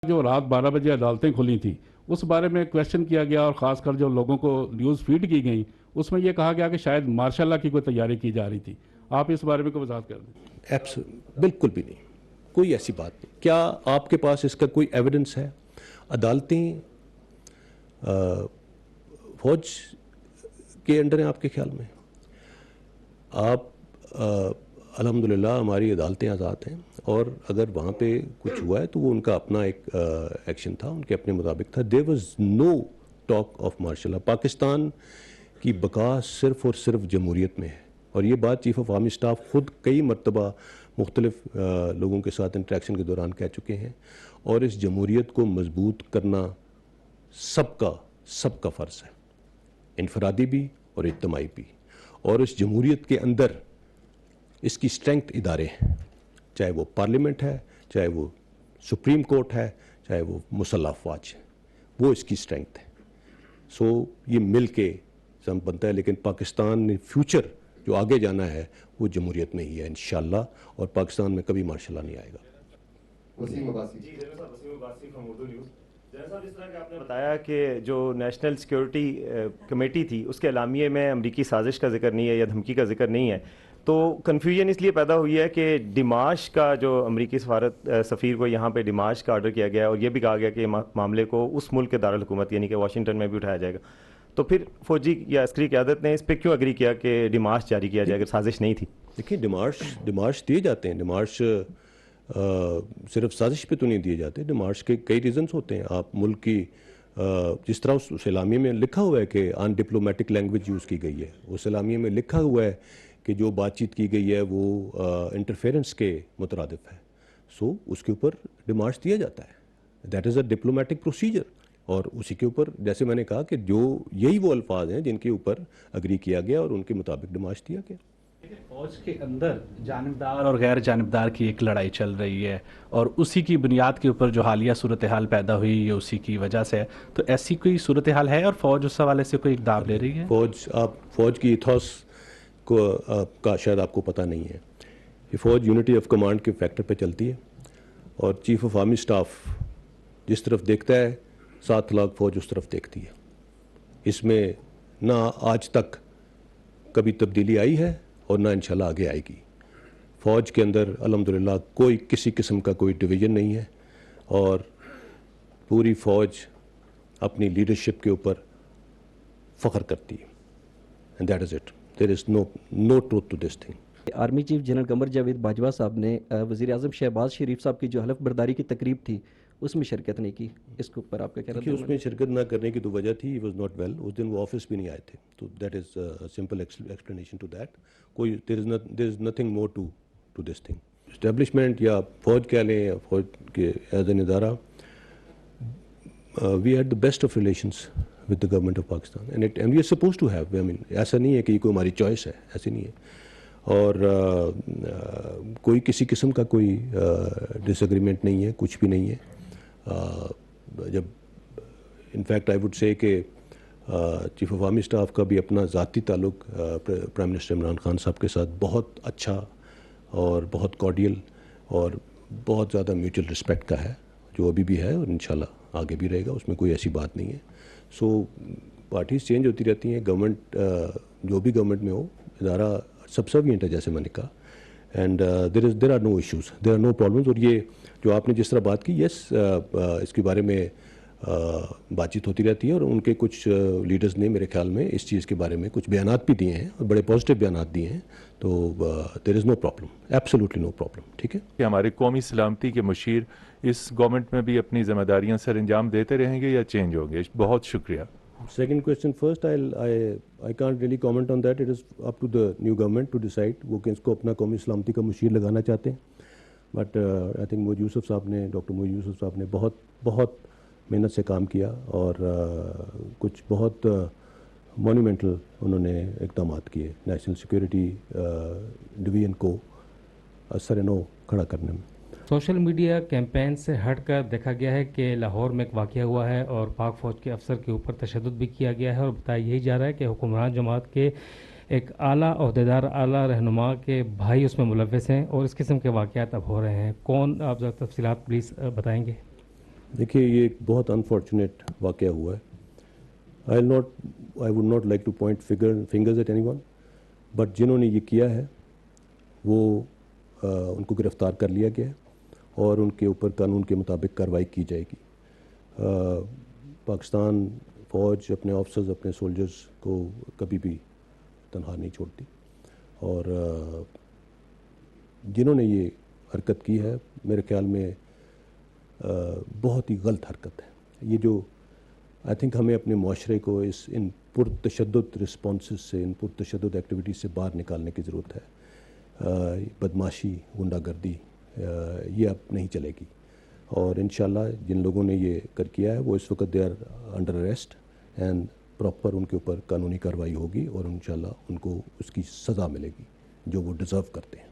جو رات 12 بجے عدالتیں کھلی تھیں اس بارے میں کویشچن کیا گیا اور خاص کر جو لوگوں کو نیوز فیڈ کی گئی اس میں یہ کہا گیا کہ شاید مارشاء اللہ کی کوئی تیاری کی جا رہی تھی. آپ اس بارے میں کوئی وضاحت کر دیں. بالکل بھی نہیں, کوئی ایسی بات نہیں. کیا آپ کے پاس اس کا کوئی ایویڈنس ہے؟ عدالتیں فوج کے انڈر ہیں آپ کے خیال میں؟ آپ الحمدللہ ہماری عدالتیں آزاد ہیں, اور اگر وہاں پہ کچھ ہوا ہے تو وہ ان کا اپنا ایک ایکشن تھا, ان کے اپنے مطابق تھا. There was no talk of martial law. Pakistan کی بقا صرف اور صرف جمہوریت میں ہے, اور یہ بات چیف آف آرمی اسٹاف خود کئی مرتبہ مختلف لوگوں کے ساتھ انٹریکشن کے دوران کہہ چکے ہیں. اور اس جمہوریت کو مضبوط کرنا سب کا فرض ہے, انفرادی بھی اور اجتماعی بھی. اور اس جمہوریت کے اندر اس کی اسٹرینگتھ ادارے ہیں, چاہے وہ پارلیمنٹ ہے, چاہے وہ سپریم کورٹ ہے, چاہے وہ مسلح افواج ہے, وہ اس کی اسٹرینگتھ ہے. سو یہ مل کے سم بنتا ہے. لیکن پاکستان نے فیوچر جو آگے جانا ہے وہ جمہوریت میں ہی ہے انشاءاللہ, اور پاکستان میں کبھی مارشل لا نہیں آئے گا. وسیم عباسی. جی وسیم عباسی فرام اردو نیوز. صاحب جس طرح کہ آپ نے بتایا کہ جو نیشنل سیکیورٹی کمیٹی تھی اس کے اعلامیے میں امریکی سازش کا ذکر نہیں ہے یا دھمکی کا ذکر نہیں ہے, تو کنفیوژن اس لیے پیدا ہوئی ہے کہ ڈماشق کا جو امریکی سفیر کو یہاں پہ ڈماشق کا آرڈر کیا گیا ہے, اور یہ بھی کہا گیا کہ معاملے کو اس ملک کے دارالحکومت یعنی کہ واشنگٹن میں بھی اٹھایا جائے گا. تو پھر فوجی یا عسکری قیادت نے اس پہ کیوں اگری کیا کہ ڈماشق جاری کیا جائے اگر سازش نہیں تھی؟ دیکھیں, ڈماشق دیے جاتے ہیں. ڈماشق صرف سازش پہ تو نہیں دیے جاتے. ڈماشق کے کئی ریزنز ہوتے ہیں. آپ ملک کی جس طرح اس اعلامیے میں لکھا ہوا ہے کہ ان ڈپلومیٹک لینگویج یوز کی گئی ہے, اس اعلامیے میں لکھا ہوا ہے کہ جو بات چیت کی گئی ہے وہ انٹرفیرنس کے مترادف ہے. سو اس کے اوپر ڈماشق دیا جاتا ہے. That is a diplomatic procedure. اور اسی کے اوپر جیسے میں نے کہا کہ جو یہی وہ الفاظ ہیں جن کے اوپر اگری کیا گیا اور ان کے مطابق ڈماشق دیا گیا. فوج کے اندر جانبدار اور غیر جانبدار کی ایک لڑائی چل رہی ہے, اور اسی کی بنیاد کے اوپر جو حالیہ صورتحال پیدا ہوئی یہ اسی کی وجہ سے ہے. تو ایسی کوئی صورتحال ہے اور فوج اس حوالے سے کوئی اقدام لے رہی ہے؟ فوج کی ایتھوس کا شاید آپ کو پتہ نہیں ہے. یہ فوج یونٹی آف کمانڈ کے فیکٹر پہ چلتی ہے, اور چیف آف آرمی اسٹاف جس طرف دیکھتا ہے 7 لاکھ فوج اس طرف دیکھتی ہے. اس میں نہ آج تک کبھی تبدیلی آئی ہے اور نہ انشاءاللہ آگے آئے گی. فوج کے اندر الحمدللہ کوئی کسی قسم کا کوئی ڈویژن نہیں ہے, اور پوری فوج اپنی لیڈرشپ کے اوپر فخر کرتی ہے. And that is it. There is no truth to this thing. Army chief general Qamar Javed Bajwa صاحب نے وزیر اعظم شہباز شریف صاحب کی جو حلف برداری کی تقریب تھی اس میں شرکت نہیں کی. اس کے اوپر آپ کا کیا رد ہے؟ اس میں شرکت نہ کرنے کی تو وجہ تھی, ہی واز ناٹ ویل. اس دن وہ آفس بھی نہیں آئے تھے. تو that is simple explanation to that. کوئی there is nothing more to this thing. Establishment یا فوج کہہ لیں یا فوج کے ایز این ادارہ, we had the best of relations with the government of Pakistan, and we are suppose to have. I mean ایسا نہیں ہے کہ یہ کوئی ہماری چوائس ہے, ایسی نہیں ہے. اور کوئی کسی قسم کا کوئی ڈس ایگریمنٹ نہیں ہے, کچھ بھی نہیں ہے. جب انفیکٹ آئی وڈ سے کہ چیف آف آرمی اسٹاف کا بھی اپنا ذاتی تعلق پرائم منسٹر عمران خان صاحب کے ساتھ بہت اچھا اور بہت کارڈیل اور بہت زیادہ میوچل رسپیکٹ کا ہے, جو ابھی بھی ہے اور انشاءاللہ آگے بھی رہے گا. اس میں کوئی ایسی بات نہیں ہے. سو پارٹیز چینج ہوتی رہتی ہیں. گورنمنٹ جو بھی گورنمنٹ میں ہو, ادارہ سبسروینٹ ہے جیسے میں نے کہا, and there are no issues, there are no problems. اور یہ جو آپ نے جس طرح بات کی, یس اس کے بارے میں بات چیت ہوتی رہتی ہے, اور ان کے کچھ لیڈرز نے میرے خیال میں اس چیز کے بارے میں کچھ بیانات بھی دیے ہیں, اور بڑے پازیٹیو بیانات دیے ہیں. تو there is no problem, absolutely no problem. ٹھیک ہے کہ ہمارے قومی سلامتی کے مشیر اس گورنمنٹ میں بھی اپنی ذمہ داریاں سر انجام دیتے رہیں گے یا چینج ہوں گے؟ بہت شکریہ. Second question first, I can't really comment on that. It is up to the new government to decide. وہ کس کو اپنا قومی سلامتی کا مشیر لگانا چاہتے ہیں. بٹ آئی تھنک موجود یوسف صاحب نے, ڈاکٹر موجود یوسف صاحب نے بہت محنت سے کام کیا, اور کچھ بہت مونومنٹل انہوں نے اقدامات کیے نیشنل سیکورٹی ڈویژن کو سر نو کھڑا کرنے میں. سوشل میڈیا کیمپین سے ہٹ کر دیکھا گیا ہے کہ لاہور میں ایک واقعہ ہوا ہے اور پاک فوج کے افسر کے اوپر تشدد بھی کیا گیا ہے, اور بتایا یہی جا رہا ہے کہ حکمران جماعت کے ایک اعلیٰ عہدیدار, اعلیٰ رہنما کے بھائی اس میں ملوث ہیں, اور اس قسم کے واقعات اب ہو رہے ہیں. کون, آپ ذرا تفصیلات پلیز بتائیں گے؟ دیکھیے یہ ایک بہت انفارچونیٹ واقعہ ہوا ہے. I would not like to point fingers at anyone, but جنہوں نے یہ کیا ہے وہ ان کو گرفتار کر لیا گیا ہے اور ان کے اوپر قانون کے مطابق کارروائی کی جائے گی. پاکستان فوج اپنے آفیسرز, اپنے سولجرز کو کبھی بھی تنہا نہیں چھوڑتی, اور جنہوں نے یہ حرکت کی ہے میرے خیال میں بہت ہی غلط حرکت ہے. یہ جو آئی تھنک ہمیں اپنے معاشرے کو ان پرتشدد رسپانسز سے, ان پرتشدد ایکٹیویٹیز سے باہر نکالنے کی ضرورت ہے. بدماشی, غنڈہ گردی یہ اب نہیں چلے گی, اور انشاءاللہ جن لوگوں نے یہ کیا ہے وہ اس وقت they are under arrest, and proper ان کے اوپر قانونی کارروائی ہوگی اور انشاءاللہ ان کو اس کی سزا ملے گی جو وہ ڈیزرو کرتے ہیں.